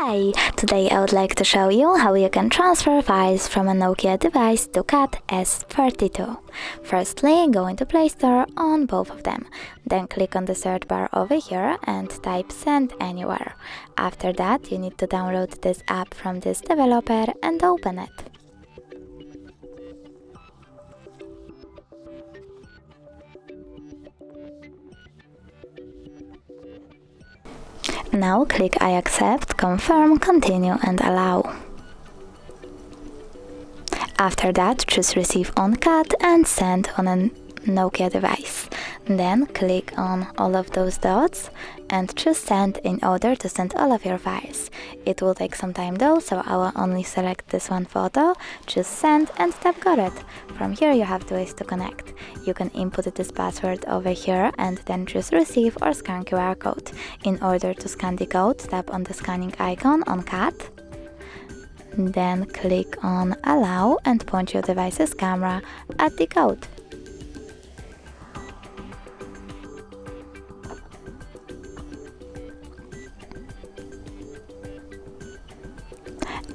Hi! Today I would like to show you how you can transfer files from a Nokia device to CAT S42. Firstly, go into Play Store on both of them. Then click on the search bar over here and type Send Anywhere. After that, you need to download this app from this developer and open it. Now click I accept, confirm, continue and allow. After that, choose receive on CAT and send on a Nokia device. Then click on all of those dots and choose send in order to send all of your files. It will take some time though, so I will only select this one photo, choose send and tap got it. From here you have two ways to connect. You can input this password over here and then choose receive or scan QR code. In order to scan the code, tap on the scanning icon on CAT. Then click on allow and point your device's camera at the code.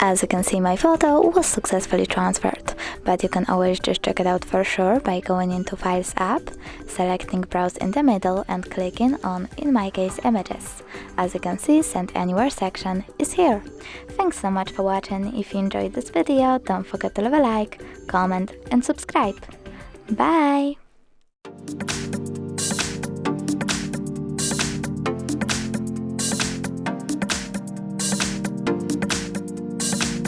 As you can see, my photo was successfully transferred, but you can always just check it out for sure by going into Files app, selecting Browse in the middle and clicking on, in my case, Images. As you can see, Send Anywhere section is here. Thanks so much for watching. If you enjoyed this video, don't forget to leave a like, comment and subscribe. Bye!